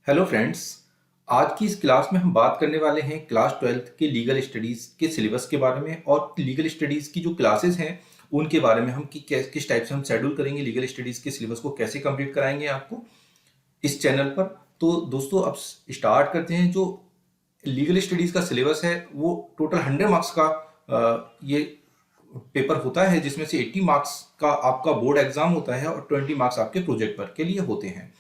Hello friends. आज की इस क्लास में हम बात करने वाले हैं क्लास 12th के लीगल स्टडीज़ के सिलेबस के बारे में और लीगल स्टडीज़ की जो क्लासेस हैं उनके बारे में। हम किस टाइप से हम शेड्यूल करेंगे, लीगल स्टडीज़ के सिलेबस को कैसे कंप्लीट कराएंगे आपको इस चैनल पर। तो दोस्तों अब स्टार्ट करते हैं। जो लीगल स्टडीज़ का सिलेबस है वो टोटल 100 मार्क्स का ये पेपर होता है, जिसमें से 80 मार्क्स का आपका बोर्ड एग्जाम होता है और 20 मार्क्स आपके प्रोजेक्ट वर्क के लिए होते हैं।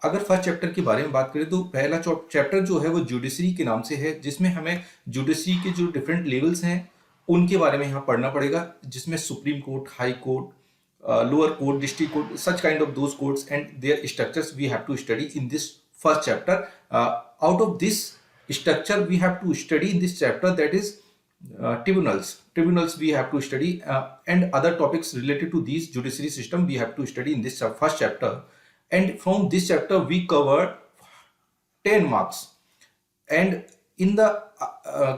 अगर फर्स्ट चैप्टर के बारे में बात करें तो पहला चैप्टर जो है वो जुडिशरी के नाम से है, जिसमें हमें जुडिशरी के जो डिफरेंट लेवल्स हैं उनके बारे में यहाँ पढ़ना पड़ेगा, जिसमें supreme court, high court, lower court, district court, such kind of those courts and their structures we have to study in this first chapter. Out of this structure we have to study in this chapter, that is tribunals we have to study, and other topics related to these judiciary system we have to study in this first chapter. And from this chapter we cover 10 marks. And in the uh,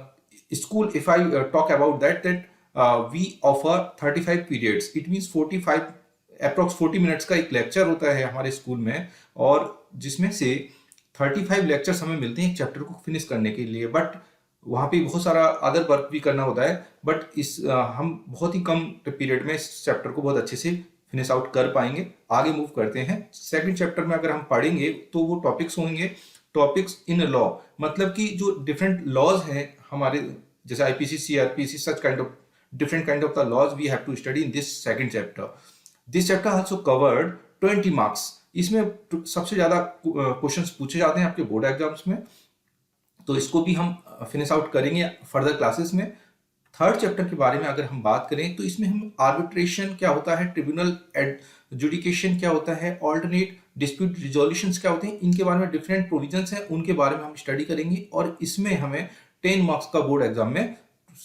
school, if I talk about that we offer 35 periods. It means 45 approx 40 minutes का एक lecture होता है हमारे school में, और जिसमें से 35 lectures हमें मिलते हैं एक चैप्टर को फिनिश करने के लिए। बट वहाँ पे बहुत सारा अदर वर्क भी करना होता है, बट हम बहुत ही कम पीरियड में इस चैप्टर को बहुत अच्छे से फिनिश आउट कर पाएंगे। आगे मूव करते हैं। सेकंड चैप्टर में अगर हम पढ़ेंगे तो वो टॉपिक्स होंगे टॉपिक्स इन लॉ, मतलब कि जो डिफरेंट लॉज हैं हमारे, जैसे IPC, CrPC, such kind of different kind of the laws we have to study in this second chapter. This chapter also covered 20 marks. इसमें सबसे ज्यादा क्वेश्चंस पूछे जाते हैं आपके बोर्ड एग्जाम्स में, तो इसको भी हम फिनिश आउट करेंगे फर्दर क्लासेस में। थर्ड चैप्टर के बारे में अगर हम बात करें तो इसमें हम आर्बिट्रेशन क्या होता है, ट्रिब्यूनल एडजुडिकेशन क्या होता है, ऑल्टरनेट डिस्प्यूट रिजोल्यूशंस क्या होते हैं, इनके बारे में डिफरेंट प्रोविजंस हैं, उनके बारे में हम स्टडी करेंगे। और इसमें हमें 10 मार्क्स का बोर्ड एग्जाम में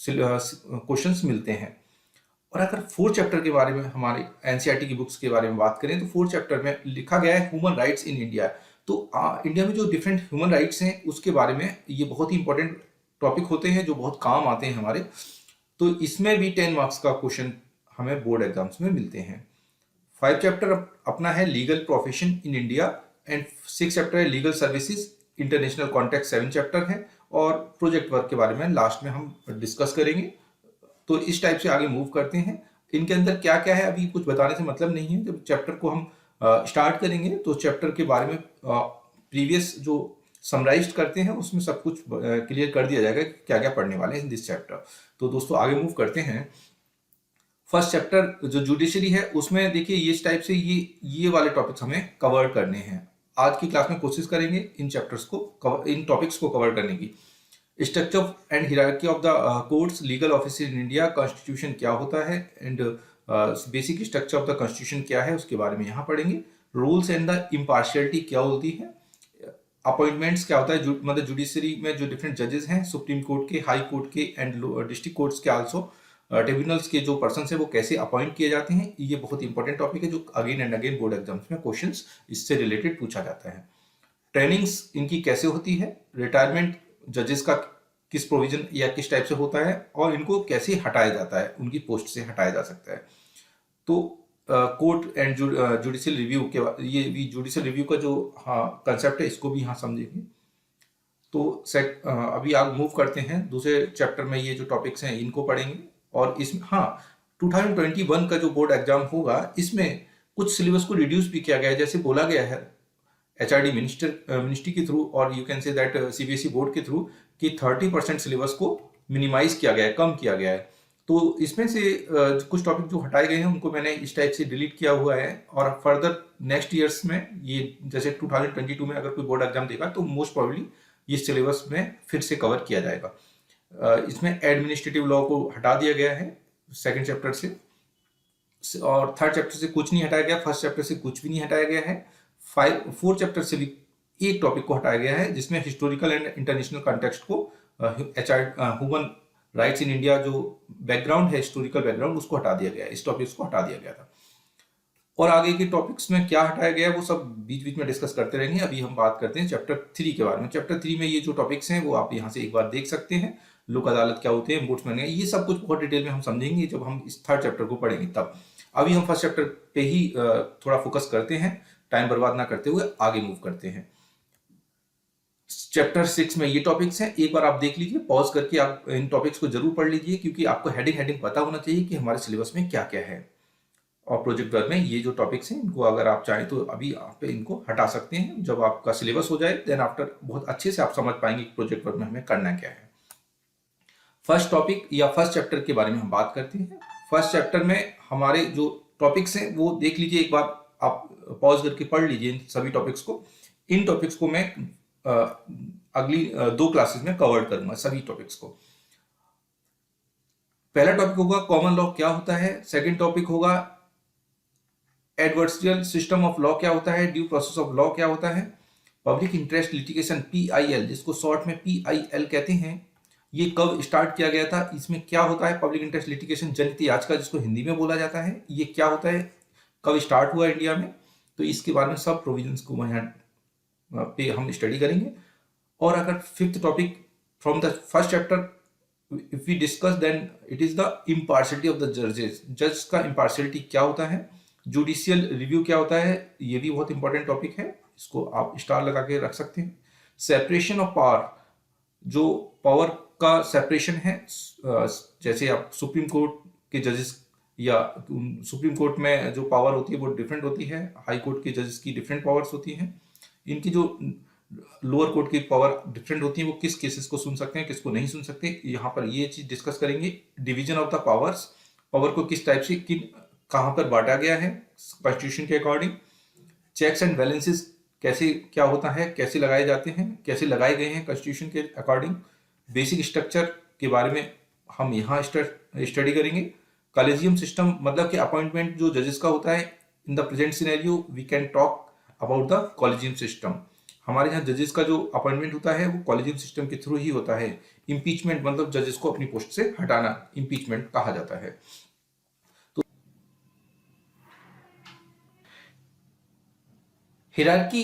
क्वेश्चंस मिलते हैं। और अगर फोर्थ चैप्टर के बारे में, हमारे एनसीईआरटी की बुक्स के बारे में बात करें तो फोर्थ चैप्टर में लिखा गया है ह्यूमन राइट्स इन इंडिया। तो इंडिया में जो डिफरेंट ह्यूमन राइट्स हैं उसके बारे में ये बहुत ही इंपॉर्टेंट टॉपिक होते हैं जो बहुत काम आते हैं हमारे। तो इसमें भी 10 मार्क्स का क्वेश्चन हमें बोर्ड एग्जाम्स में मिलते हैं। 5 चैप्टर अपना है legal profession in India, and 6 chapter है legal services international context, 7 chapter है, और प्रोजेक्ट वर्क के बारे में लास्ट में हम डिस्कस करेंगे। तो इस टाइप से आगे मूव करते हैं। इनके अंदर क्या क्या है अभी कुछ बताने से मतलब नहीं है। जब चैप्टर को हम स्टार्ट करेंगे तो चैप्टर के बारे में प्रीवियस जो समराइज करते हैं उसमें सब कुछ क्लियर कर दिया जाएगा क्या क्या पढ़ने वाले हैं दिस चैप्टर। तो दोस्तों आगे मूव करते हैं। फर्स्ट चैप्टर जो जुडिशरी है उसमें देखिए ये इस टाइप से ये वाले टॉपिक्स हमें कवर करने हैं। आज की क्लास में कोशिश करेंगे इन चैप्टर्स को इन टॉपिक्स को कवर करने की। Structure and hierarchy of the courts, legal office in India, constitution क्या होता है, and basic structure of the constitution क्या है उसके बारे में यहाँ पढ़ेंगे। रूल्स एंड द इम्पार्शियलिटी क्या होती है, अपॉइंटमेंट्स क्या होता है, मतलब जुडिशरी में जो डिफरेंट जजेस हैं सुप्रीम कोर्ट के, हाई कोर्ट के एंड डिस्ट्रिक्ट कोर्ट्स के, आल्सो ट्रिब्यूनल्स के जो पर्सन है वो कैसे अपॉइंट किए जाते हैं। ये बहुत इंपॉर्टेंट टॉपिक है जो again and again board exams में क्वेश्चंस इससे रिलेटेड पूछा जाता है। ट्रेनिंग्स इनकी कैसे होती है, रिटायरमेंट जजेस का किस प्रोविजन या किस टाइप से होता है, और इनको कैसे हटाया जाता है, उनकी पोस्ट से हटाया जा सकता है। तो कोर्ट एंड जुडिशियल रिव्यू के ये भी जुडिशियल रिव्यू का जो कंसेप्ट है इसको भी यहाँ समझेंगे। तो अभी आप मूव करते हैं दूसरे चैप्टर में। ये जो टॉपिक्स हैं इनको पढ़ेंगे, और इसमें 2021 का जो बोर्ड एग्जाम होगा इसमें कुछ सिलेबस को रिड्यूस भी किया गया है। जैसे बोला गया है एचआरडी मिनिस्ट्री के थ्रू, और you can say that CBSE board के थ्रू, कि 30% सिलेबस को मिनिमाइज किया गया है, कम किया गया है। तो इसमें से कुछ टॉपिक जो हटाए गए हैं उनको मैंने इस टाइप से डिलीट किया हुआ है, और फर्दर नेक्स्ट ईयर्स में ये जैसे 2022 में अगर कोई बोर्ड एग्जाम देगा तो मोस्ट प्रोबेबली ये सिलेबस में फिर से कवर किया जाएगा। इसमें एडमिनिस्ट्रेटिव लॉ को हटा दिया गया है सेकेंड चैप्टर से, और थर्ड चैप्टर से कुछ नहीं हटाया गया, फर्स्ट चैप्टर से कुछ भी नहीं हटाया गया है। फोर्थ चैप्टर से भी एक टॉपिक को हटाया गया है जिसमें हिस्टोरिकल एंड इंटरनेशनल कॉन्टेक्स्ट को, ह्यूमन राइट्स इन इंडिया जो बैकग्राउंड है, हिस्टोरिकल बैकग्राउंड, उसको हटा दिया गया है। इस टॉपिक्स को हटा दिया गया था। और आगे के टॉपिक्स में क्या हटाया गया है वो सब बीच बीच में डिस्कस करते रहेंगे। अभी हम बात करते हैं चैप्टर 3 के बारे में। चैप्टर 3 में ये जो टॉपिक्स हैं वो आप यहाँ से एक बार देख सकते हैं। लोक अदालत क्या होते हैं, एम्बुड्समैन, ये सब कुछ बहुत डिटेल में हम समझेंगे जब हम इस थर्ड चैप्टर को पढ़ेंगे तब। अभी हम फर्स्ट चैप्टर पे ही थोड़ा फोकस करते हैं, टाइम बर्बाद ना करते हुए आगे मूव करते हैं। चैप्टर 6 में ये टॉपिक्स हैं, एक बार आप देख लीजिए, पॉज करके आप इन टॉपिक्स को जरूर पढ़ लीजिए, क्योंकि आपको हेडिंग पता होना चाहिए कि हमारे सिलेबस में क्या क्या है। और प्रोजेक्ट वर्क में ये जो टॉपिक्स हैं, इनको अगर आप चाहें तो अभी आप इनको हटा सकते हैं। जब आपका सिलेबस हो जाए देन आफ्टर बहुत अच्छे से आप समझ पाएंगे कि प्रोजेक्ट वर्क में हमें करना क्या है। फर्स्ट टॉपिक या फर्स्ट चैप्टर के बारे में हम बात करते हैं। फर्स्ट चैप्टर में हमारे जो टॉपिक्स हैं वो देख लीजिए, एक बार आप पॉज करके पढ़ लीजिए इन सभी टॉपिक्स को। इन टॉपिक्स को मैं अगली 2 क्लासेस में कवर करूंगा, सभी टॉपिक्स को। पहला टॉपिक होगा कॉमन लॉ क्या होता है, सेकंड टॉपिक होगा एडवर्सरियल सिस्टम ऑफ लॉ क्या होता है, ड्यू प्रोसेस ऑफ लॉ क्या होता है, पब्लिक इंटरेस्ट लिटिगेशन PIL, जिसको शॉर्ट में PIL कहते हैं, ये कब स्टार्ट किया गया था, इसमें क्या होता है, पब्लिक इंटरेस्ट लिटिगेशन जनहित याचिका जिसको हिंदी में बोला जाता है, ये क्या होता है, कब स्टार्ट हुआ इंडिया में, तो इसके बारे में सब प्रोविजंस को यहाँ पे हम स्टडी करेंगे। और अगर fifth topic from the first chapter if we discuss then it is the impartiality of the जजेस, जज का इम्पार्शियलिटी क्या होता है, जुडिशियल रिव्यू क्या होता है, ये भी बहुत इंपॉर्टेंट टॉपिक है, इसको आप स्टार लगा के रख सकते हैं। सेपरेशन ऑफ पावर, जो पावर का सेपरेशन है, जैसे आप सुप्रीम कोर्ट के जजेस या सुप्रीम कोर्ट में जो पावर होती है वो डिफरेंट होती है, हाई कोर्ट के जजेस की डिफरेंट पावर्स होती हैं, इनकी जो लोअर कोर्ट की पावर डिफरेंट होती है, वो किस केसेस को सुन सकते हैं किसको नहीं सुन सकते, यहाँ पर ये चीज डिस्कस करेंगे। Division of the powers, power को किस टाइप से किन कहाँ पर बांटा गया है कॉन्स्टिट्यूशन के अकॉर्डिंग। चेक्स एंड बैलेंसेस कैसे क्या होता है, कैसे लगाए जाते हैं, कैसे लगाए गए हैं कॉन्स्टिट्यूशन के अकॉर्डिंग। बेसिक स्ट्रक्चर के बारे में हम यहाँ स्टडी करेंगे। कॉलेजियम सिस्टम मतलब कि अपॉइंटमेंट जो जजेस का होता है, in the present scenario we can talk about the collegium system. हमारे यहाँ जजेस का जो अपॉइंटमेंट होता है वो कॉलेजियम सिस्टम के थ्रू ही होता है। इम्पीचमेंट मतलब जजेस को अपनी पोस्ट से हटाना, इम्पीचमेंट कहा जाता है। Hierarchy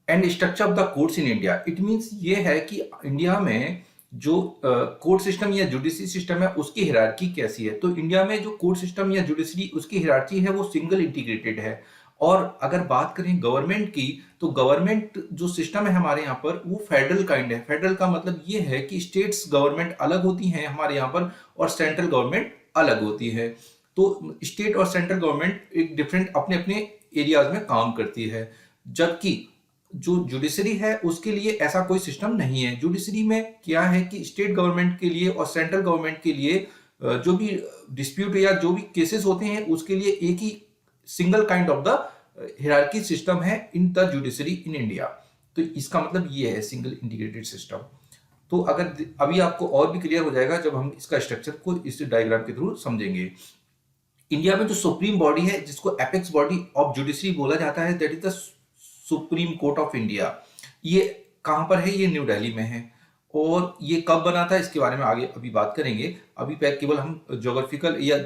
and structure of the courts in India, it means ये है कि इंडिया में जो कोर्ट सिस्टम या जुडिशरी सिस्टम है उसकी हिरार्की कैसी है। तो इंडिया में जो कोर्ट सिस्टम या जुडिशरी उसकी हिरार्की है वो सिंगल इंटीग्रेटेड है। और अगर बात करें गवर्नमेंट की, तो गवर्नमेंट जो सिस्टम है हमारे यहाँ पर वो फेडरल काइंड है। फेडरल का मतलब ये है कि स्टेट्स गवर्नमेंट अलग होती हैं हमारे यहाँ पर और सेंट्रल गवर्नमेंट अलग होती है। तो स्टेट और सेंट्रल गवर्नमेंट एक डिफरेंट अपने अपने एरियाज में काम करती है, जबकि जो जुडिशरी है उसके लिए ऐसा कोई सिस्टम नहीं है। जुडिशरी में क्या है कि स्टेट गवर्नमेंट के लिए और सेंट्रल गवर्नमेंट के लिए जो भी डिस्प्यूट या जो भी केसेस होते हैं उसके लिए एक ही single kind of the hierarchy system है in the judiciary in India. तो इसका मतलब ये है सिंगल इंटीग्रेटेड सिस्टम। तो अगर अभी आपको और भी क्लियर हो जाएगा जब हम इसका स्ट्रक्चर को इस डायग्राम के थ्रू समझेंगे। इंडिया में जो सुप्रीम बॉडी है जिसको एपेक्स बॉडी ऑफ जुडिशरी बोला जाता है, that is the supreme court of India. ये कहां पर है, ये न्यू दिल्ली में है। और ये कब बना था इसके बारे में आगे अभी बात करेंगे। अभी केवल हम ज्योग्राफिकल या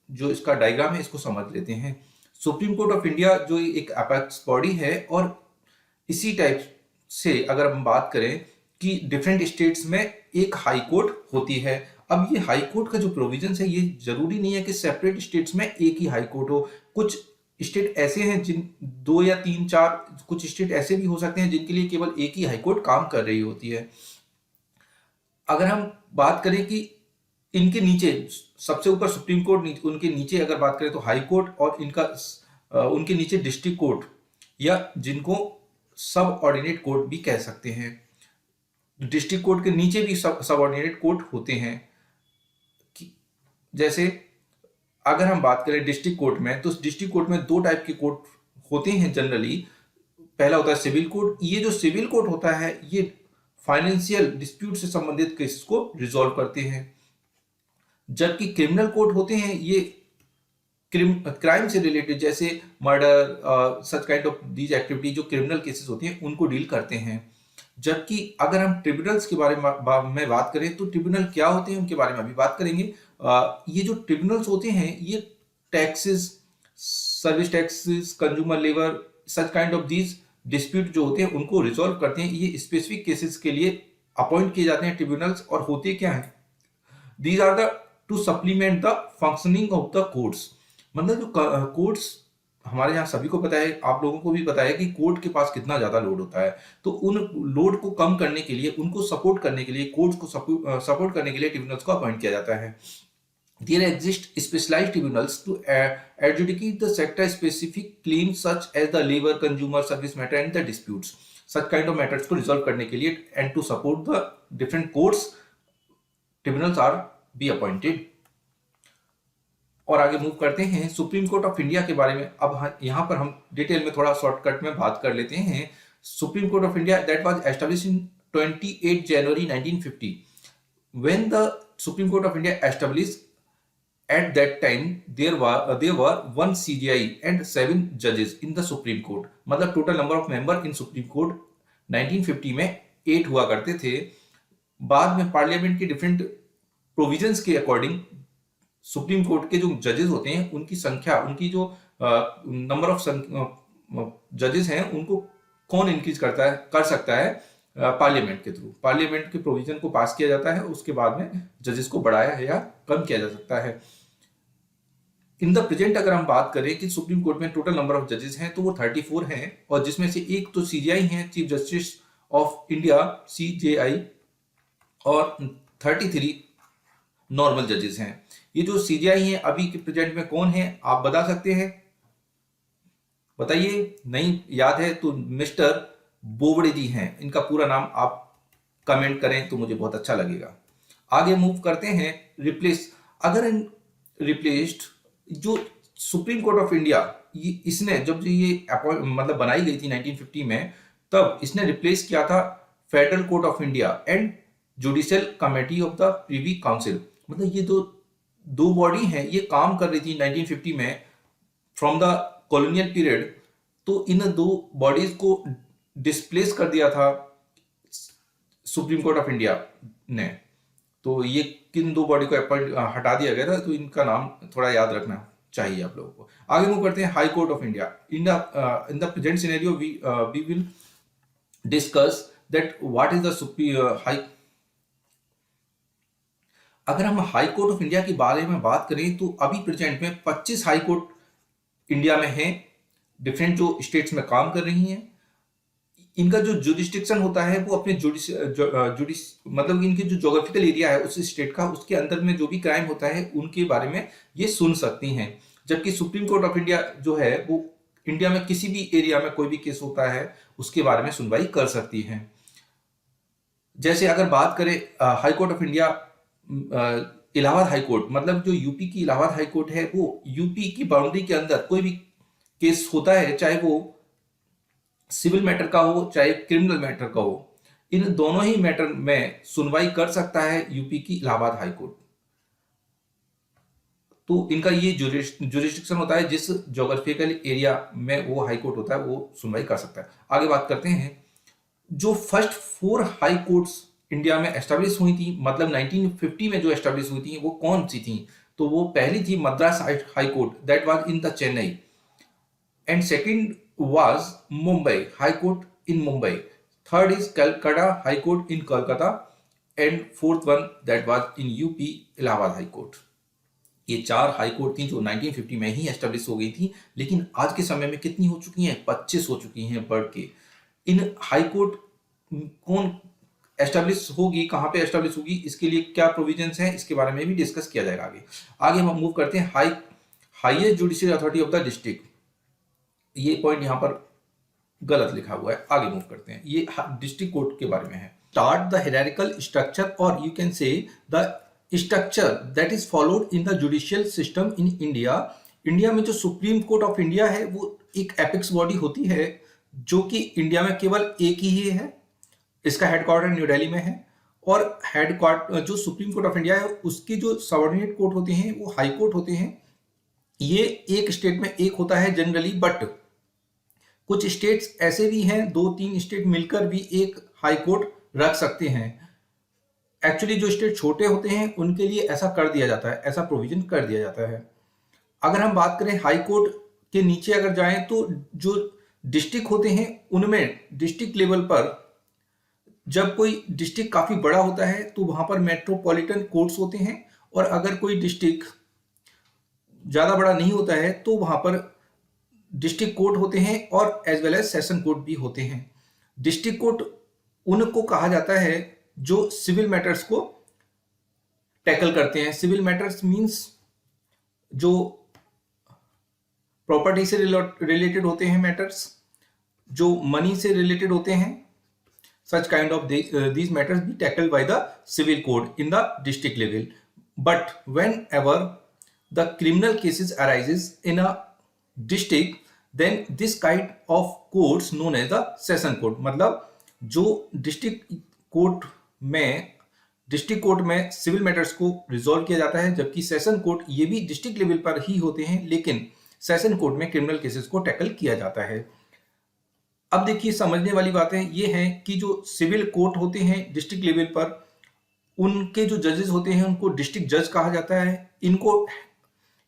जो इसका डायग्राम है इसको समझ लेते हैं। सुप्रीम कोर्ट ऑफ इंडिया जो एक एपेक्स बॉडी है, और इसी टाइप से अगर हम बात करें कि डिफरेंट स्टेट्स में एक हाई कोर्ट होती है। अब ये हाई कोर्ट का जो प्रोविजन है ये जरूरी नहीं है कि सेपरेट स्टेट्स में एक ही हाई कोर्ट हो। कुछ स्टेट ऐसे हैं जिन 2 या 3 4 कुछ स्टेट ऐसे भी हो सकते हैं जिनके लिए केवल एक ही हाई कोर्ट काम कर रही होती है। अगर हम बात करें कि इनके नीचे सबसे ऊपर सुप्रीम कोर्ट, उनके नीचे अगर बात करें तो हाई कोर्ट, और इनका उनके नीचे डिस्ट्रिक्ट कोर्ट या जिनको सब ऑर्डिनेट कोर्ट भी कह सकते हैं। डिस्ट्रिक्ट कोर्ट के नीचे भी सब ऑर्डिनेट कोर्ट होते हैं। जैसे अगर हम बात करें डिस्ट्रिक्ट कोर्ट में, तो डिस्ट्रिक्ट कोर्ट में 2 टाइप के कोर्ट होते हैं जनरली। पहला होता है सिविल कोर्ट। ये जो सिविल कोर्ट होता है ये फाइनेंशियल डिस्प्यूट से संबंधित केसेस को रिजॉल्व करते हैं, जबकि क्रिमिनल कोर्ट होते हैं ये क्राइम से रिलेटेड जैसे murder, such kind of these activity जो क्रिमिनल केसेस होती हैं उनको डील करते हैं। जबकि अगर हम ट्रिब्यूनल्स के बारे में बात करें तो ट्रिब्यूनल क्या होते हैं उनके बारे में अभी बात करेंगे। ये जो ट्रिब्यूनल्स होते हैं ये taxes, service taxes, consumer labour, such kind of these dispute जो होते हैं उनको रिजॉल्व करते हैं। ये स्पेसिफिक केसेस के लिए अपॉइंट किए जाते हैं ट्रिब्यूनल्स। और होते क्या है, these are the to supplement the functioning of the courts. मतलब जो कोर्ट्स हमारे यहाँ सभी को पता है, आप लोगों को भी पता है कि कोर्ट के पास कितना ज्यादा लोड होता है। तो उन लोड को कम करने के लिए, उनको सपोर्ट करने के लिए, कोर्ट्स को सपोर्ट करने के लिए ट्रिब्यूनल्स को अपॉइंट किया जाता है। There exist specialized tribunals to adjudicate the sector-specific claims such as the labor, consumer, service matter and the disputes. Such kind of matters को resolve करने के लिए and to support the different courts, tribunals are be appointed. और आगे move करते हैं supreme court of India के बारे में। अब यहाँ पर हम डिटेल में थोड़ा शॉर्टकट में बात कर लेते हैं। Supreme court of India that was established in 28 January 1950. When the Supreme Court of India established, at that time there were one CJI and 7 judges in the Supreme Court. मतलब total number of member in supreme court 1950 में 8 हुआ करते थे। बाद में parliament के different provisions के according supreme court के जो जजेस होते हैं उनकी संख्या, उनकी जो नंबर ऑफ जजेस हैं उनको कौन इंक्रीज कर सकता है, पार्लियामेंट के थ्रू, पार्लियामेंट के प्रोविजन को पास किया जाता है, उसके बाद में जजेस को बढ़ाया या कम किया जा सकता है। इन द प्रेजेंट अगर हम बात करें कि सुप्रीम कोर्ट में टोटल नंबर ऑफ जजेस हैं तो वो 34 हैं, और जिसमें से एक तो सीजीआई हैं, chief justice of India CJI, और 33 नॉर्मल जजेस हैं। ये जो सीजीआई हैं अभी के प्रेजेंट में कौन है आप बता सकते हैं? बताइए, नहीं याद है तो मिस्टर बोबड़े जी हैं। इनका पूरा नाम आप कमेंट करें तो मुझे बहुत अच्छा लगेगा। आगे मूव करते हैं रिप्लेस। अगर इन रिप्लेस्ड जो सुप्रीम कोर्ट ऑफ इंडिया, इसने जब ये मतलब बनाई गई थी 1950 में, तब इसने रिप्लेस किया था federal court of India and judicial committee of the privy council. मतलब ये दो बॉडी हैं, ये काम कर रही थी 1950 में फ्रॉम द कॉलोनियल पीरियड। तो इन दो बॉडीज को डिस्प्लेस कर दिया था सुप्रीम कोर्ट ऑफ इंडिया ने। तो ये किन दो बॉडी को हटा दिया गया था, तो इनका नाम थोड़ा याद रखना चाहिए आप लोगों को। आगे मूव करते हैं high court of India. In the present scenario we will discuss that what is the supreme high. अगर हम हाई कोर्ट ऑफ इंडिया के बारे में बात करें तो अभी प्रेजेंट में 25 हाई कोर्ट इंडिया में हैं, डिफरेंट जो स्टेट्स में काम कर रही हैं। इनका जो जुरिस्डिक्शन होता है वो अपने मतलब इनके जो ज्योग्राफिकल एरिया है उस स्टेट का, उसके अंदर में जो भी क्राइम होता है उनके बारे में ये सुन सकती हैं। जबकि सुप्रीम कोर्ट ऑफ इंडिया जो है वो इंडिया में किसी भी एरिया में कोई भी केस होता है उसके बारे में सुनवाई कर सकती है। जैसे अगर बात करें high court of India, Allahabad high court, मतलब जो यूपी की इलाहाबाद हाई कोर्ट है, वो यूपी की बाउंड्री के अंदर कोई भी केस होता है, चाहे वो सिविल मैटर का हो चाहे क्रिमिनल मैटर का हो, इन दोनों ही मैटर में सुनवाई कर सकता है यूपी की इलाहाबाद हाई कोर्ट। तो इनका ये जुरिस्डिक्शन होता है, जिस ज्योग्राफिकल एरिया में वो हाई कोर्ट होता है वो सुनवाई कर सकता है। आगे बात करते हैं जो फर्स्ट 4 हाई कोर्ट्स इंडिया में एस्टेब्लिश हुई थी, मतलब 1950 में जो एस्टेब्लिश हुई थी वो कौन सी थी? तो वो पहली थी Madras high court, that was in the Chennai, and second was Mumbai High Court in Mumbai. Third is Calcutta High Court in Kolkata, and fourth one that was in UP Allahabad High Court. ये 4 high court थी जो 1950 में ही establish हो गई थी, लेकिन आज के समय में कितनी हो चुकी हैं? 25 हो चुकी हैं बढ़ के। इन हाई कोर्ट कौन एस्टेब्लिश होगी, कहाँ पे एस्टेब्लिश होगी, इसके लिए क्या प्रोविजंस हैं, इसके बारे में भी डिस्कस किया जाएगा आगे हम मूव करते हैं highest judicial authority of the district. ये पॉइंट यहाँ पर गलत लिखा हुआ है, आगे मूव करते हैं। ये डिस्ट्रिक्ट कोर्ट के बारे में है। स्टार्ट द हायरार्किकल स्ट्रक्चर, और you can say the structure that is followed in the judicial system in India. India में जो सुप्रीम कोर्ट ऑफ इंडिया है वो एक एपेक्स बॉडी होती है जो कि इंडिया में केवल एक ही है। इसका हेडक्वार्टर न्यू दिल्ली में है, और हेडक्वार्टर जो सुप्रीम कोर्ट ऑफ इंडिया है उसके जो सबऑर्डिनेट कोर्ट होते हैं वो हाई कोर्ट होते हैं। ये एक स्टेट में एक होता है जनरली, बट कुछ स्टेट्स ऐसे भी हैं, 2-3 स्टेट मिलकर भी एक हाई कोर्ट रख सकते हैं। एक्चुअली जो स्टेट छोटे होते हैं उनके लिए ऐसा कर दिया जाता है, ऐसा प्रोविजन कर दिया जाता है। अगर हम बात करें हाई कोर्ट के नीचे अगर जाएं तो जो डिस्ट्रिक्ट होते हैं उनमें डिस्ट्रिक्ट लेवल पर जब कोई डिस्ट्रिक्ट काफी बड़ा होता है तो वहां पर मेट्रोपॉलिटन कोर्ट्स होते हैं, और अगर कोई डिस्ट्रिक्ट ज्यादा बड़ा नहीं होता है तो वहां पर डिस्ट्रिक्ट कोर्ट होते हैं और as well as session court भी होते हैं। डिस्ट्रिक्ट कोर्ट उनको कहा जाता है जो सिविल मैटर्स को टैकल करते हैं। सिविल मैटर्स मींस जो प्रॉपर्टी से रिलेटेड होते हैं मैटर्स, जो मनी से रिलेटेड होते हैं, such kind of these matters be tackled by the civil court in the district level. But whenever the criminal cases arises in a district, then this kind of courts known as the session court, मतलब जो district court में civil matters को resolve किया जाता है, जबकि session court ये भी डिस्ट्रिक्ट लेवल पर ही होते हैं, लेकिन सेशन कोर्ट में क्रिमिनल केसेस को टैकल किया जाता है। अब देखिए, समझने वाली बातें ये हैं कि जो सिविल कोर्ट होते हैं डिस्ट्रिक्ट लेवल पर, उनके जो जजेस होते हैं उनको डिस्ट्रिक्ट जज कहा जाता है।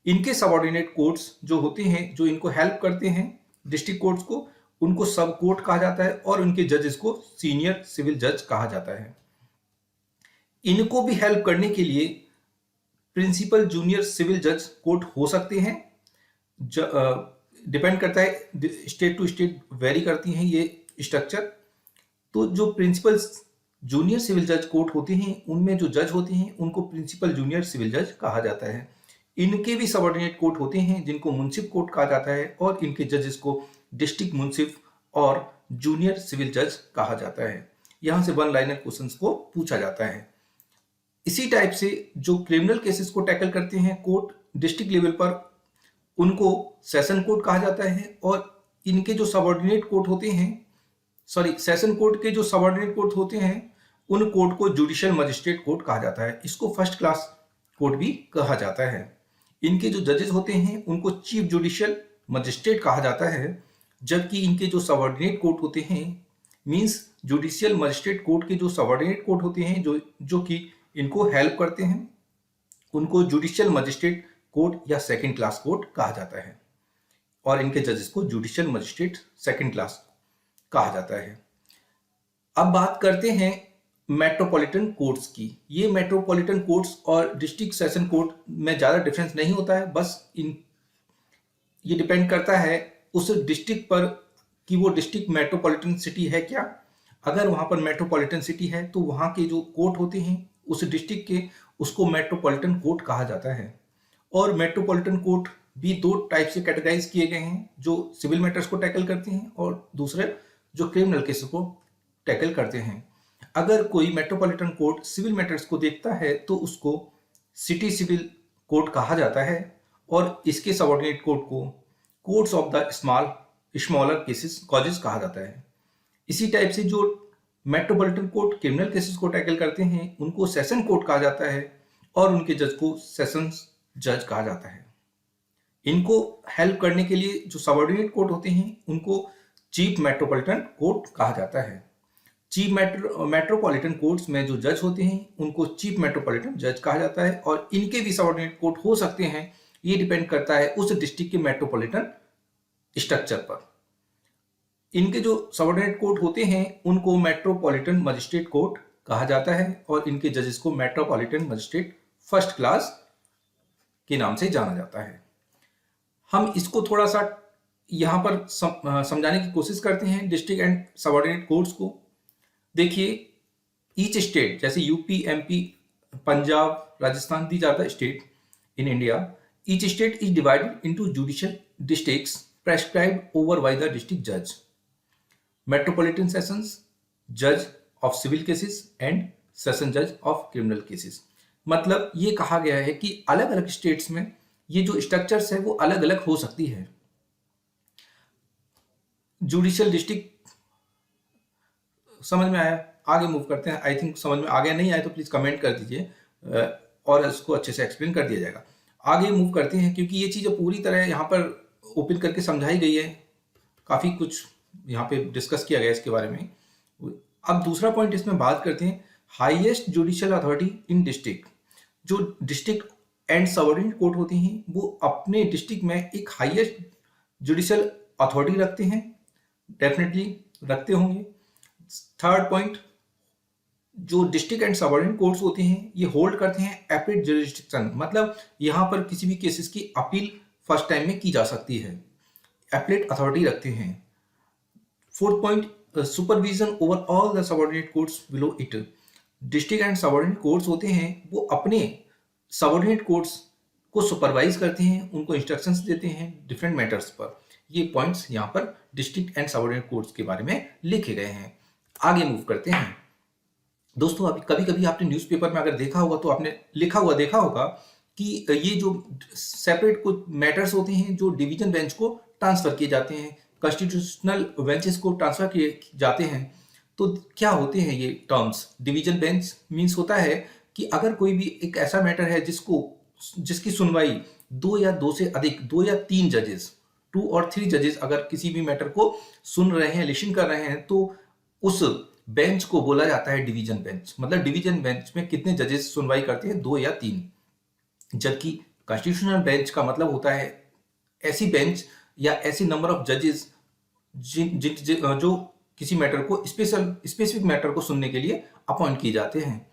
इनके सबऑर्डिनेट कोर्ट्स जो होते हैं, जो इनको हेल्प करते हैं डिस्ट्रिक्ट कोर्ट्स को, उनको सब कोर्ट कहा जाता है और उनके जजेस को सीनियर सिविल जज कहा जाता है। इनको भी हेल्प करने के लिए प्रिंसिपल जूनियर सिविल जज कोर्ट हो सकते हैं। डिपेंड करता है, स्टेट टू स्टेट वेरी करती हैं ये स्ट्रक्चर। तो जो प्रिंसिपल जूनियर सिविल जज कोर्ट होते हैं, उनमें जो जज होते हैं उनको प्रिंसिपल जूनियर सिविल जज कहा जाता है। इनके भी सबऑर्डिनेट कोर्ट होते हैं जिनको मुंसिफ कोर्ट कहा जाता है, और इनके जजेस को डिस्ट्रिक्ट मुंसिफ और जूनियर सिविल जज कहा जाता है। यहां से वन लाइनर क्वेश्चंस को पूछा जाता है। इसी टाइप से जो क्रिमिनल केसेस को टैकल करते हैं कोर्ट डिस्ट्रिक्ट लेवल पर, उनको सेशन कोर्ट कहा जाता है, और इनके जो सबऑर्डिनेट कोर्ट होते हैं, सेशन कोर्ट के जो सबऑर्डिनेट कोर्ट होते हैं, उन कोर्ट को जुडिशियल मजिस्ट्रेट कोर्ट कहा जाता है। इसको फर्स्ट क्लास कोर्ट भी कहा जाता है। इनके जो जजेस होते हैं उनको चीफ जुडिशियल मजिस्ट्रेट कहा जाता है, जबकि इनके जो सबऑर्डिनेट कोर्ट होते हैं, मींस जुडिशियल मजिस्ट्रेट कोर्ट के जो सबऑर्डिनेट कोर्ट होते हैं, जो कि इनको हेल्प करते हैं, उनको जुडिशियल मजिस्ट्रेट कोर्ट या सेकंड क्लास कोर्ट कहा जाता है, और इनके जजेस को जुडिशियल मजिस्ट्रेट सेकंड क्लास कहा जाता है। अब बात करते हैं मेट्रोपॉलिटन कोर्ट्स की। ये मेट्रोपॉलिटन कोर्ट्स और डिस्ट्रिक्ट सेशन कोर्ट में ज़्यादा डिफरेंस नहीं होता है, बस ये डिपेंड करता है उस डिस्ट्रिक्ट पर कि वो डिस्ट्रिक्ट मेट्रोपॉलिटन सिटी है क्या। अगर वहाँ पर मेट्रोपॉलिटन सिटी है तो वहाँ के जो कोर्ट होते हैं उस डिस्ट्रिक्ट के, उसको मेट्रोपॉलिटन कोर्ट कहा जाता है। और मेट्रोपॉलिटन कोर्ट भी दो टाइप से कैटेगराइज किए गए हैं, जो सिविल मैटर्स को टैकल करते हैं और दूसरे जो क्रिमिनल केसेस को टैकल करते हैं। अगर कोई मेट्रोपॉलिटन कोर्ट सिविल मैटर्स को देखता है तो उसको सिटी सिविल कोर्ट कहा जाता है, और इसके सबऑर्डिनेट कोर्ट को courts of the smaller cases causes कहा जाता है। इसी टाइप से जो मेट्रोपॉलिटन कोर्ट क्रिमिनल केसेस को टैकल करते हैं उनको सेशन कोर्ट कहा जाता है, और उनके जज को सेशंस जज कहा जाता है। इनको हेल्प करने के लिए जो सबऑर्डिनेट कोर्ट होते हैं उनको चीफ मेट्रोपॉलिटन कोर्ट कहा जाता है। चीफ मेट्रोपॉलिटन कोर्ट्स में जो जज होते हैं उनको चीफ मेट्रोपॉलिटन जज कहा जाता है, और इनके भी सबऑर्डिनेट कोर्ट हो सकते हैं। ये डिपेंड करता है उस डिस्ट्रिक्ट के मेट्रोपॉलिटन स्ट्रक्चर पर। इनके जो सबऑर्डिनेट कोर्ट होते हैं उनको मेट्रोपॉलिटन मजिस्ट्रेट कोर्ट कहा जाता है, और इनके जजेस को मेट्रोपॉलिटन मजिस्ट्रेट फर्स्ट क्लास के नाम से जाना जाता है। हम इसको थोड़ा सा यहाँ पर समझाने की कोशिश करते हैं डिस्ट्रिक्ट एंड सबऑर्डिनेट कोर्ट्स को। देखिए, ईच स्टेट, जैसे UP, MP, Punjab, Rajasthan, these are the state in India. Each state is divided into judicial districts prescribed over by the district जज, मेट्रोपॉलिटन सेशंस जज of civil cases and session जज of criminal cases. मतलब ये कहा गया है कि अलग अलग स्टेट्स में ये जो स्ट्रक्चर्स है वो अलग अलग हो सकती है। जुडिशियल डिस्ट्रिक्ट समझ में आया? आगे मूव करते हैं। आई थिंक समझ में आ गया, नहीं आया तो प्लीज कमेंट कर दीजिए और इसको अच्छे से एक्सप्लेन कर दिया जाएगा। आगे मूव करते हैं, क्योंकि ये चीज़ पूरी तरह यहाँ पर ओपन करके समझाई गई है, काफ़ी कुछ यहाँ पे डिस्कस किया गया इसके बारे में। अब दूसरा पॉइंट इसमें बात करते हैं, highest judicial authority in district. जो डिस्ट्रिक्ट एंड सबऑर्डिनेट कोर्ट होते हैं वो अपने डिस्ट्रिक्ट में एक हाईएस्ट जुडिशियल अथॉरिटी रखते हैं, डेफिनेटली रखते होंगे। थर्ड पॉइंट, जो डिस्ट्रिक्ट एंड सबऑर्डिनेट कोर्ट्स होते हैं ये होल्ड करते हैं एपीलेट जुरिस्डिक्शन, मतलब यहाँ पर किसी भी केसेस की अपील फर्स्ट टाइम में की जा सकती है। एपलेट अथॉरिटी रखते हैं। Fourth point, supervision over all the subordinate courts below it. District and subordinate courts होते हैं, वो अपने सबऑर्डिनेट कोर्ट्स को सुपरवाइज करते हैं, उनको इंस्ट्रक्शंस देते हैं डिफरेंट मैटर्स पर। ये पॉइंट्स यहाँ पर डिस्ट्रिक्ट एंड सबऑर्डिनेट कोर्ट्स के बारे में लिखे गए हैं। आगे मूव करते हैं दोस्तों। अभी कभी कभी आपने न्यूज़पेपर में अगर देखा होगा तो आपने लिखा हुआ देखा होगा कि ये जो सेपरेट कुछ मैटर्स होते हैं जो डिवीजन बेंच को ट्रांसफर किए जाते हैं, कॉन्स्टिट्यूशनल बेंचेस को ट्रांसफर किए जाते हैं। तो क्या होते हैं ये टर्म्स? डिवीजन बेंच मीन्स होता है कि अगर कोई भी एक ऐसा मैटर है जिसकी सुनवाई दो से अधिक 2 या 3 जजेस, 2 और 3 जजेस अगर किसी भी मैटर को सुन रहे हैं, लिसन कर रहे हैं, तो उस बेंच को बोला जाता है डिवीजन बेंच। मतलब डिवीजन बेंच में कितने जजेस सुनवाई करते हैं? 2 या 3। जबकि कॉन्स्टिट्यूशनल बेंच का मतलब होता है ऐसी बेंच या ऐसी नंबर ऑफ जजेस जो किसी मैटर को स्पेसिफिक मैटर को सुनने के लिए अपॉइंट किए जाते हैं।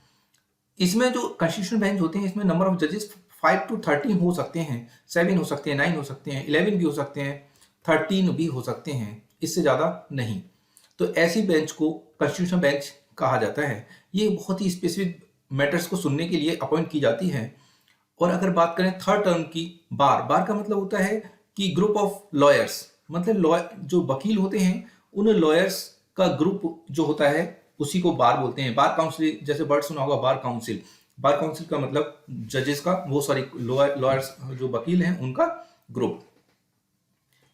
इसमें जो कॉन्स्टिट्यूशनल बेंच होते हैं, इसमें नंबर ऑफ जजेस 5 to 13 हो सकते हैं, 7 हो सकते हैं, 9 हो सकते हैं, 11 भी हो सकते हैं, 13 भी हो सकते हैं, इससे ज़्यादा नहीं। तो ऐसी बेंच को कॉन्स्टिट्यूशनल बेंच कहा जाता है। ये बहुत ही स्पेसिफिक मैटर्स को सुनने के लिए अपॉइंट की जाती है। और अगर बात करें थर्ड टर्म की, बार का मतलब होता है कि ग्रुप ऑफ लॉयर्स, मतलब जो वकील होते हैं उन लॉयर्स का ग्रुप जो होता है उसी को बार बोलते हैं। बार काउंसिल, जैसे वर्ड सुना होगा बार काउंसिल। बार काउंसिल का मतलब जजेस का, वो सॉरी लॉयर्स जो वकील हैं उनका ग्रुप।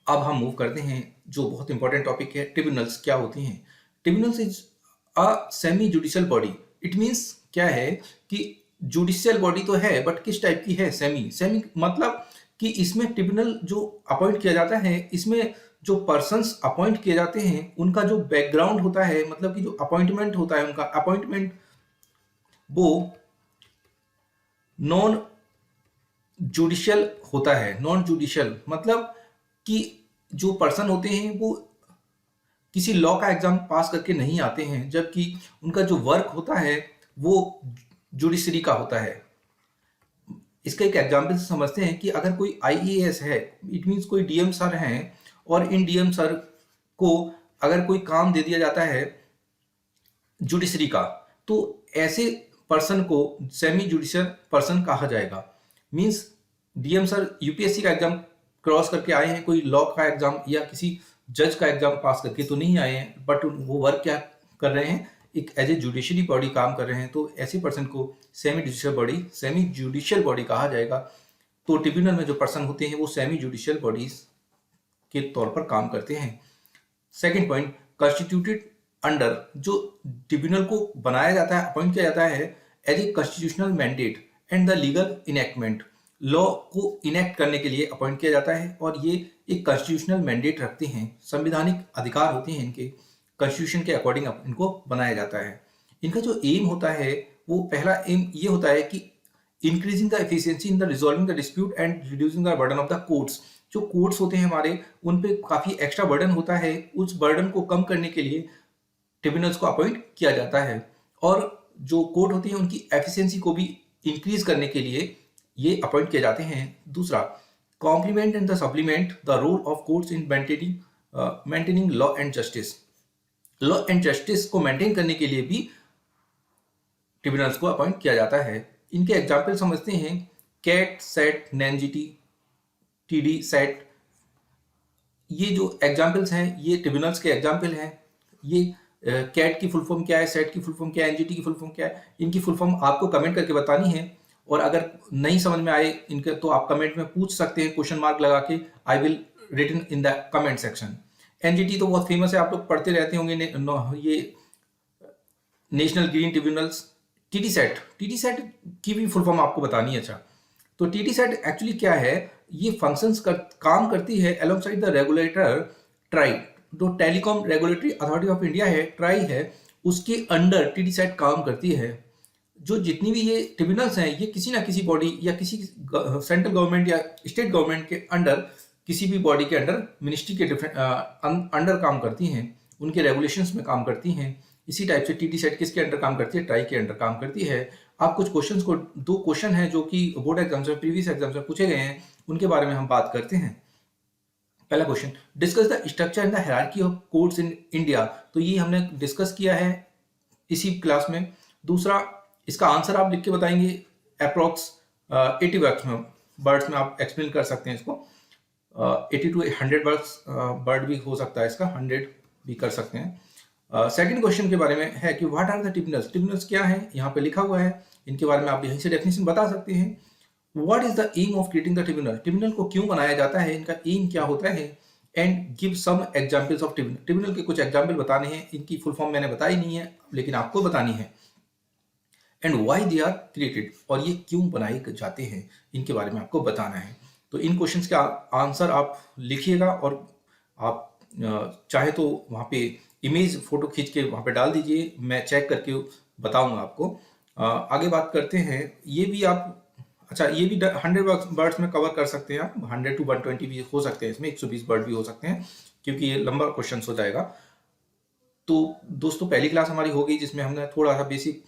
अब हम मूव करते हैं जो बहुत इंपॉर्टेंट टॉपिक है, ट्रिब्यूनल्स क्या होती हैं। Tribunals is a semi judicial body. It means क्या है कि जुडिशियल बॉडी तो है, बट किस टाइप की है? सेमी मतलब कि इसमें ट्रिब्यूनल जो अपॉइंट किया जाता है, इसमें जो पर्सन्स अपॉइंट किए जाते हैं उनका जो बैकग्राउंड होता है, मतलब कि जो अपॉइंटमेंट होता है, उनका अपॉइंटमेंट वो नॉन जुडिशियल होता है। नॉन जुडिशियल मतलब कि जो पर्सन होते हैं वो किसी लॉ का एग्जाम पास करके नहीं आते हैं, जबकि उनका जो वर्क होता है वो जुडिशरी का होता है। इसका एक एग्जाम्पल से समझते हैं कि अगर कोई आईएएस है, इट मीन्स कोई डीएम सर हैं, और इन डीएम सर को अगर कोई काम दे दिया जाता है जुडिशरी का, तो ऐसे पर्सन को सेमी जुडिशियल पर्सन कहा जाएगा। मीन्स डीएम सर यूपीएससी का एग्जाम क्रॉस करके आए हैं, कोई लॉ का एग्जाम या किसी जज का एग्जाम पास करके तो नहीं आए हैं, बट वो वर्क क्या कर रहे हैं, एक एज ए जुडिशरी बॉडी काम कर रहे हैं। तो ऐसे पर्सन को सेमी जुडिशियल बॉडी कहा जाएगा। तो ट्रिब्यूनल में जो पर्सन होते हैं वो सेमी जुडिशियल बॉडीज के तौर पर काम करते हैं। सेकेंड पॉइंट, कॉन्स्टिट्यूटेड अंडर, जो ट्रिब्यूनल को बनाया जाता है, अपॉइंट किया जाता है as a constitutional mandate and the legal enactment. Law को इनेक्ट करने के लिए अपॉइंट किया जाता है, और ये एक कॉन्स्टिट्यूशनल मैंडेट रखते हैं, संवैधानिक अधिकार होते हैं इनके, कॉन्स्टिट्यूशन के अकॉर्डिंग इनको बनाया जाता है। इनका जो एम होता है, वो पहला एम ये होता है कि increasing the efficiency in the resolving the dispute and reducing the burden of the courts. जो कोर्ट्स होते हैं हमारे, उन पे काफी एक्स्ट्रा बर्डन होता है, उस बर्डन को कम करने के लिए ट्रिब्यूनल्स को अपॉइंट किया जाता है। और जो कोर्ट होती है उनकी एफिशिएंसी को भी इंक्रीज करने के लिए ये अपॉइंट किए जाते हैं। दूसरा, complement and the supplement the role of courts in maintaining law and justice. Law and justice को मेंटेन करने के लिए भी ट्रिब्यूनल्स को अपॉइंट किया जाता है। इनके एग्जाम्पल समझते हैं, कैट, सेट, नैनजीटी, टीडी, सेट। ये जो एग्जाम्पल्स हैं ये ट्रिब्यूनल्स के एग्जाम्पल हैं। ये कैट की फुल फॉर्म क्या है, सेट की फुल फॉर्म क्या है, एनजीटी की फुल फॉर्म क्या है, इनकी फुल फॉर्म आपको कमेंट करके बतानी है। और अगर नहीं समझ में आए इनके, तो आप कमेंट में पूछ सकते हैं क्वेश्चन मार्क लगा के, I will written in the comment section. NGT तो बहुत फेमस है, आप लोग पढ़ते रहते होंगे, ये national green tribunals. TT set की भी फुल फॉर्म आपको बतानी है। अच्छा, तो टीटी सेट एक्चुअली क्या है, ये फंक्शंस काम करती है अलोंगसाइड द रेगुलेटर ट्राई। जो telecom regulatory authority of India है, ट्राई है, उसके अंडर टीटी सेट काम करती है। जो जितनी भी ये ट्रिब्यूनल्स हैं, ये किसी ना किसी बॉडी या किसी सेंट्रल गवर्नमेंट या स्टेट गवर्नमेंट के अंडर, किसी भी बॉडी के अंडर, मिनिस्ट्री के अंडर काम करती हैं, उनके रेगुलेशंस में काम करती हैं। इसी टाइप से टीटी सेट किसके अंडर काम करती है, ट्राई के अंडर काम करती है। आप कुछ क्वेश्चंस को, 2 क्वेश्चन हैं जो कि बोर्ड एग्जाम्स में, प्रीवियस एग्जाम्स में पूछे गए हैं, उनके बारे में हम बात करते हैं। पहला question, discuss the structure and the hierarchy of courts in India. तो ये हमने डिस्कस किया है इसी क्लास में। दूसरा, इसका आंसर आप लिख के बताएंगे अप्रोक्स 80 वर्ड्स में आप एक्सप्लेन कर सकते हैं इसको। 80 to 100 वर्ड भी हो सकता है इसका, 100 भी कर सकते हैं। सेकंड क्वेश्चन के बारे में है कि what are the tribunals. Tribunals क्या है, यहाँ पे लिखा हुआ है, इनके बारे में आप यहीं से डेफिनेशन बता सकते हैं। What is the aim of creating the tribunal. Tribunal को क्यों बनाया जाता है, इनका एम क्या होता है। And give some examples of tribunal. Tribunal के कुछ एग्जांपल बताने हैं, इनकी फुल फॉर्म मैंने बताई नहीं है लेकिन आपको बतानी है। And why they are created, और ये क्यों बनाए जाते हैं, इनके बारे में आपको बताना है। तो इन क्वेश्चंस का आंसर आप लिखिएगा और आप चाहे तो वहाँ पे इमेज फोटो खींच के वहाँ पे डाल दीजिए, मैं चेक करके बताऊंगा आपको। आगे बात करते हैं, ये भी आप, अच्छा ये भी 100 वर्ड्स में कवर कर सकते हैं आप, 100 to 120 भी हो सकते हैं इसमें, 120 वर्ड भी हो सकते हैं क्योंकि ये लंबा क्वेश्चन हो जाएगा। तो दोस्तों पहली क्लास हमारी हो गई जिसमें हमने थोड़ा सा बेसिक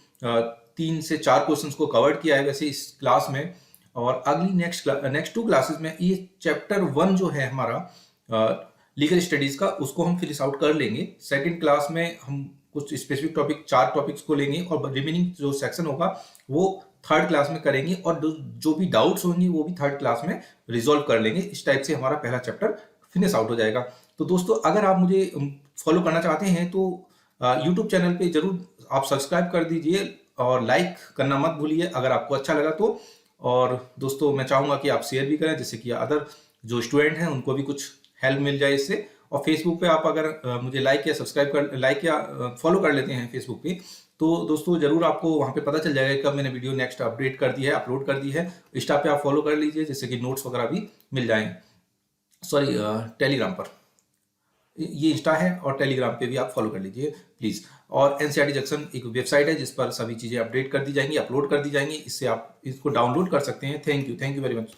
3 से 4 क्वेश्चंस को कवर किया है वैसे इस क्लास में। और अगली नेक्स्ट 2 क्लासेस में ये चैप्टर 1 जो है हमारा लीगल स्टडीज का, उसको हम फिनिश आउट कर लेंगे। सेकंड क्लास में हम कुछ स्पेसिफिक टॉपिक 4 टॉपिक्स को लेंगे और रिमेनिंग जो सेक्शन होगा वो थर्ड क्लास में करेंगे, और जो भी डाउट्स होंगे वो भी थर्ड क्लास में रिजॉल्व कर लेंगे। इस टाइप से हमारा पहला चैप्टर फिनिश आउट हो जाएगा। तो दोस्तों अगर आप मुझे फॉलो करना चाहते हैं तो यूट्यूब चैनल पे जरूर आप सब्सक्राइब कर दीजिए और लाइक करना मत भूलिए अगर आपको अच्छा लगा तो। और दोस्तों मैं चाहूँगा कि आप शेयर भी करें जिससे कि अदर जो स्टूडेंट हैं उनको भी कुछ हेल्प मिल जाए इससे। और फेसबुक पे आप अगर मुझे लाइक या फॉलो कर लेते हैं फेसबुक पे, तो दोस्तों जरूर आपको वहाँ पे पता चल जाएगा कब मैंने वीडियो नेक्स्ट अपडेट कर दी है, अपलोड कर दी है। इंस्टा पे आप फॉलो कर लीजिए जिससे कि नोट्स वगैरह भी मिल जाएं। सॉरी, टेलीग्राम पर, ये इंस्टा है और टेलीग्राम पे भी आप फॉलो कर लीजिए प्लीज। और एनसीईआरटी जंक्शन एक वेबसाइट है जिस पर सभी चीजें अपडेट कर दी जाएंगी, अपलोड कर दी जाएंगी, इससे आप इसको डाउनलोड कर सकते हैं। Thank you very much.